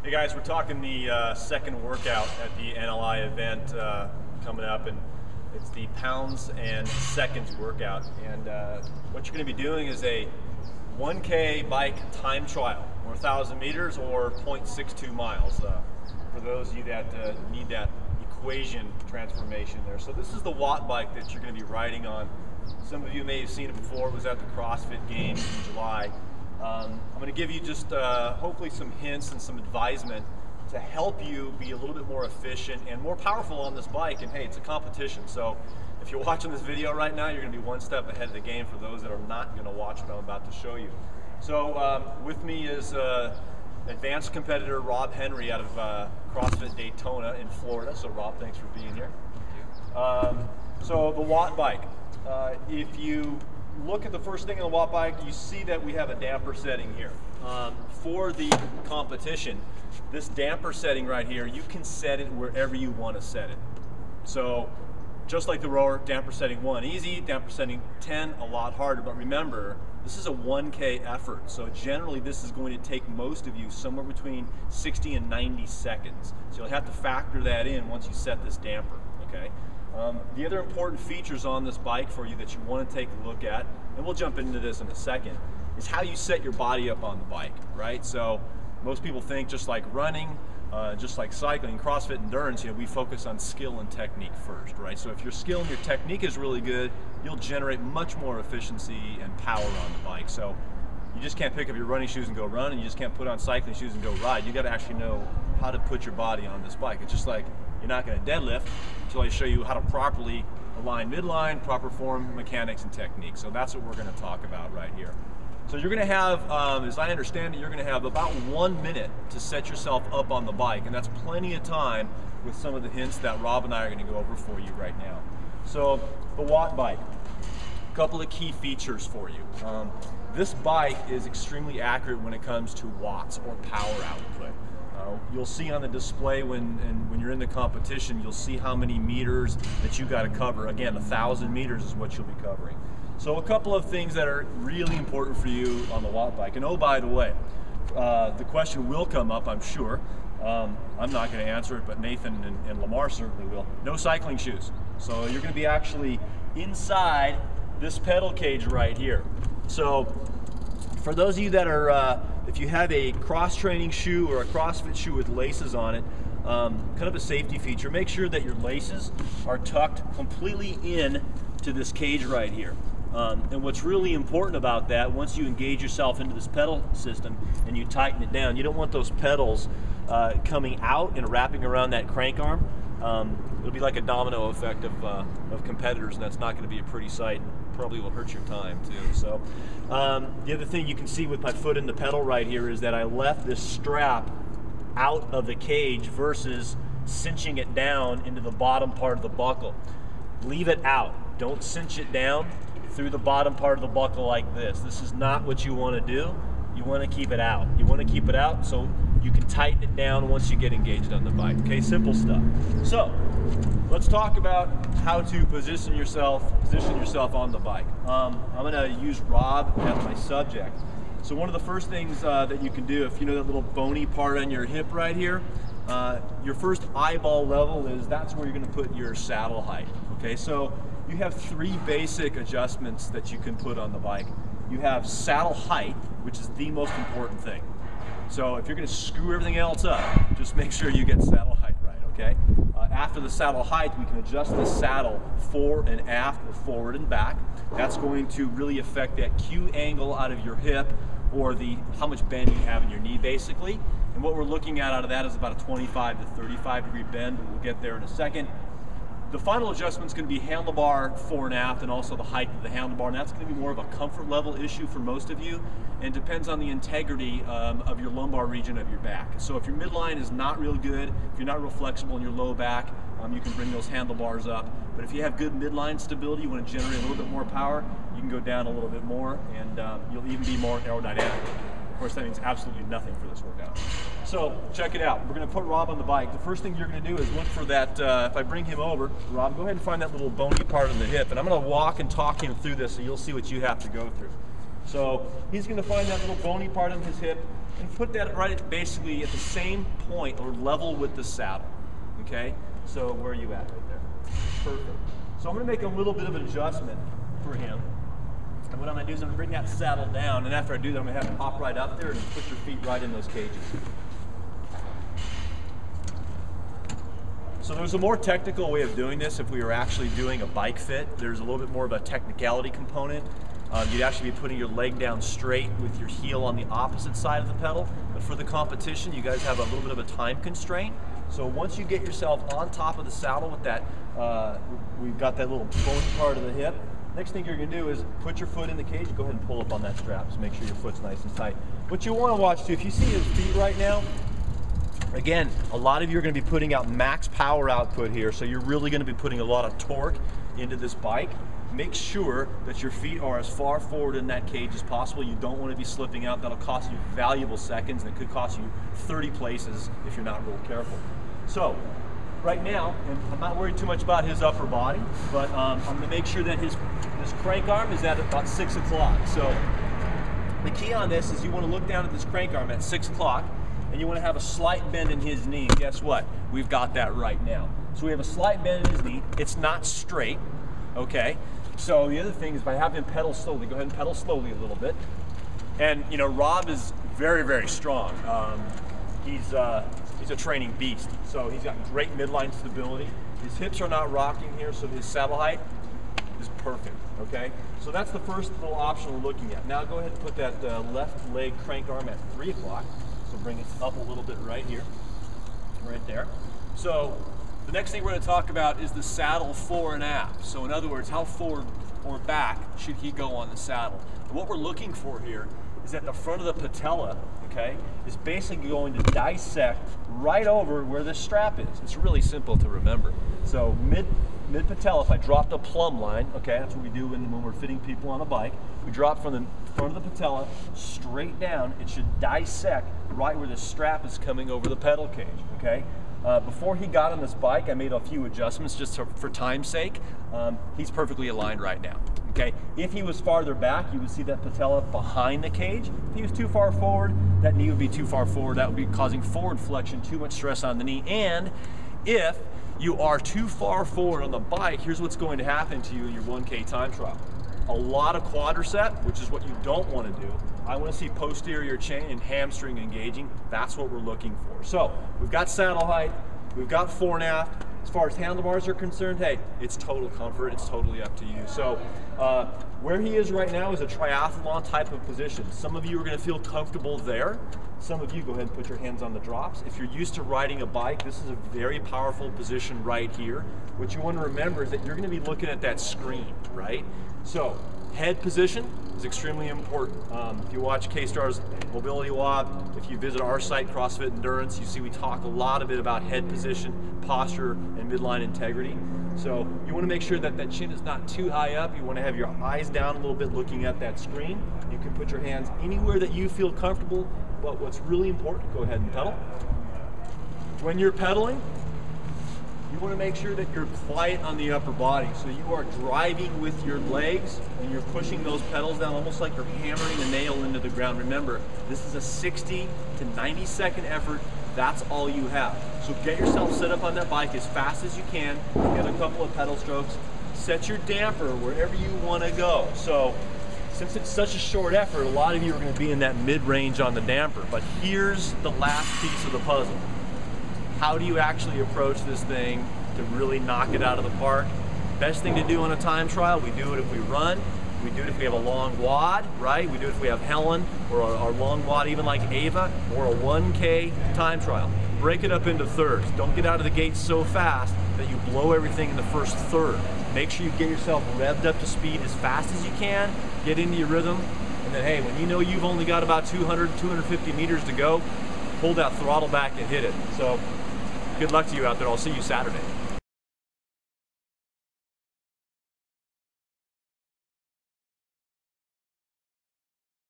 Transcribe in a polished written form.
Hey guys, we're talking the second workout at the NLI event coming up, and it's the pounds and seconds workout. And what you're going to be doing is a 1K bike time trial, or 1,000 meters, or 0.62 miles. For those of you that need that equation transformation there. So this is the watt bike that you're going to be riding on. Some of you may have seen it before. It was at the CrossFit Games in July. I'm going to give you just hopefully some hints and some advisement to help you be a little bit more efficient and more powerful on this bike. And hey, it's a competition, so if you're watching this video right now, you're going to be one step ahead of the game for those that are not going to watch what I'm about to show you. So with me is advanced competitor Rob Henry out of CrossFit Daytona in Florida. So Rob, thanks for being here. Thank you. So the watt bike. If you look at the first thing on the watt bike, you see that we have a damper setting here. For the competition, this damper setting right here, you can set it wherever you want to set it. So just like the rower, damper setting 1 easy, damper setting 10 a lot harder, but remember, this is a 1K effort, so generally this is going to take most of you somewhere between 60 and 90 seconds. So you'll have to factor that in once you set this damper, okay? The other important features on this bike for you that you want to take a look at, and we'll jump into this in a second, is how you set your body up on the bike, right? So most people think just like running, just like cycling, CrossFit endurance, we focus on skill and technique first, right? So if your skill and your technique is really good, you'll generate much more efficiency and power on the bike. So you just can't pick up your running shoes and go run, and you just can't put on cycling shoes and go ride. You got to actually know how to put your body on this bike. It's just like you're not going to deadlift until I show you how to properly align midline, proper form mechanics and technique. So that's what we're going to talk about right here. So you're going to have, as I understand it, you're going to have about 1 minute to set yourself up on the bike, and that's plenty of time with some of the hints that Rob and I are going to go over for you right now. So the watt bike, a couple of key features for you. This bike is extremely accurate when it comes to watts or power output. You'll see on the display when you're in the competition, you'll see how many meters that you got to cover. Again, 1,000 meters is what you'll be covering. So a couple of things that are really important for you on the watt bike. And oh, by the way, the question will come up, I'm sure. I'm not going to answer it, but Nathan and Lamar certainly will. No cycling shoes. So you're going to be actually inside this pedal cage right here. So for those of you that are, if you have a cross-training shoe or a CrossFit shoe with laces on it, kind of a safety feature, make sure that your laces are tucked completely in to this cage right here. And what's really important about that, once you engage yourself into this pedal system and you tighten it down, you don't want those pedals coming out and wrapping around that crank arm. It'll be like a domino effect of competitors, and that's not going to be a pretty sight. Probably will hurt your time too. So the other thing you can see with my foot in the pedal right here is that I left this strap out of the cage versus cinching it down into the bottom part of the buckle. Leave it out. Don't cinch it down through the bottom part of the buckle like this. This is not what you want to do. You want to keep it out. You want to keep it out so you can tighten it down once you get engaged on the bike. Okay, simple stuff. So let's talk about how to position yourself on the bike. I'm going to use Rob as my subject. So one of the first things that you can do, if you know that little bony part on your hip right here, your first eyeball level is that's where you're going to put your saddle height. Okay, so you have 3 basic adjustments that you can put on the bike. You have saddle height, which is the most important thing. So if you're going to screw everything else up, just make sure you get saddle height right, okay? After the saddle height, we can adjust the saddle fore and aft or forward and back. That's going to really affect that Q angle out of your hip, or how much bend you have in your knee basically. And what we're looking at out of that is about a 25 to 35 degree bend, but we'll get there in a second. The final adjustment is going to be handlebar fore and aft, and also the height of the handlebar, and that's going to be more of a comfort level issue for most of you, and depends on the integrity of your lumbar region of your back. So if your midline is not real good, if you're not real flexible in your low back, you can bring those handlebars up. But if you have good midline stability, you want to generate a little bit more power, you can go down a little bit more, and you'll even be more aerodynamic. Of course, that means absolutely nothing for this workout. So check it out. We're going to put Rob on the bike. The first thing you're going to do is look for that, if I bring him over, Rob, go ahead and find that little bony part in the hip, and I'm going to walk and talk him through this so you'll see what you have to go through. So he's going to find that little bony part on his hip and put that right basically at the same point or level with the saddle. Okay? So where are you at right there? Perfect. So I'm going to make a little bit of an adjustment for him. And what I'm going to do is I'm going to bring that saddle down, and after I do that, I'm going to have him hop right up there and put your feet right in those cages. So there's a more technical way of doing this if we were actually doing a bike fit. There's a little bit more of a technicality component. You'd actually be putting your leg down straight with your heel on the opposite side of the pedal. But for the competition, you guys have a little bit of a time constraint. So once you get yourself on top of the saddle with that, we've got that little bony part of the hip. Next thing you're going to do is put your foot in the cage and go ahead and pull up on that strap. So make sure your foot's nice and tight. What you want to watch too, if you see his feet right now, again, a lot of you are going to be putting out max power output here, so you're really going to be putting a lot of torque into this bike. Make sure that your feet are as far forward in that cage as possible. You don't want to be slipping out. That'll cost you valuable seconds, and it could cost you 30 places if you're not real careful. So, right now, and I'm not worried too much about his upper body, but I'm going to make sure that this crank arm is at about 6 o'clock. So, the key on this is you want to look down at this crank arm at 6 o'clock, and you want to have a slight bend in his knee. Guess what? We've got that right now. So we have a slight bend in his knee. It's not straight, okay? So the other thing is by having him pedal slowly, go ahead and pedal slowly a little bit. And you know, Rob is very, very strong. He's a training beast. So he's got great midline stability. His hips are not rocking here, so his saddle height is perfect, okay? So that's the first little option we're looking at. Now go ahead and put that left leg crank arm at 3 o'clock. So bring it up a little bit right here, right there. So the next thing we're going to talk about is the saddle fore and aft. So in other words, how forward or back should he go on the saddle? And what we're looking for here is that the front of the patella, okay, is basically going to dissect right over where this strap is. It's really simple to remember. So mid patella, if I dropped a plumb line, okay, that's what we do when we're fitting people on a bike. We drop from the front of the patella straight down. It should dissect right where the strap is coming over the pedal cage, okay? Before he got on this bike, I made a few adjustments just for time's sake. He's perfectly aligned right now, okay? If he was farther back, you would see that patella behind the cage. If he was too far forward, that knee would be too far forward. That would be causing forward flexion, too much stress on the knee. And if you are too far forward on the bike, here's what's going to happen to you in your 1K time trial. A lot of quadricep, which is what you don't want to do. I want to see posterior chain and hamstring engaging. That's what we're looking for. So we've got saddle height, we've got fore and aft. As far as handlebars are concerned, hey, it's total comfort. It's totally up to you. So where he is right now is a triathlon type of position. Some of you are going to feel comfortable there. Some of you, go ahead and put your hands on the drops. If you're used to riding a bike, this is a very powerful position right here. What you want to remember is that you're going to be looking at that screen, right? So head position is extremely important. If you watch K-Star's Mobility Lab, if you visit our site, CrossFit Endurance, you see we talk a lot of it about head position, posture, and midline integrity. So you want to make sure that that chin is not too high up. You want to have your eyes down a little bit looking at that screen. You can put your hands anywhere that you feel comfortable, but what's really important, go ahead and pedal. When you're pedaling, you want to make sure that you're quiet on the upper body. So you are driving with your legs and you're pushing those pedals down almost like you're hammering a nail into the ground. Remember, this is a 60 to 90 second effort. That's all you have. So get yourself set up on that bike as fast as you can. Get a couple of pedal strokes. Set your damper wherever you want to go. So since it's such a short effort, a lot of you are going to be in that mid-range on the damper. But here's the last piece of the puzzle. How do you actually approach this thing to really knock it out of the park? Best thing to do on a time trial, we do it if we run, we do it if we have a long wad, right? We do it if we have Helen, or our long wad even like Ava, or a 1K time trial. Break it up into thirds. Don't get out of the gate so fast that you blow everything in the first third. Make sure you get yourself revved up to speed as fast as you can, get into your rhythm, and then hey, when you know you've only got about 200, 250 meters to go, pull that throttle back and hit it. So good luck to you out there. I'll see you Saturday.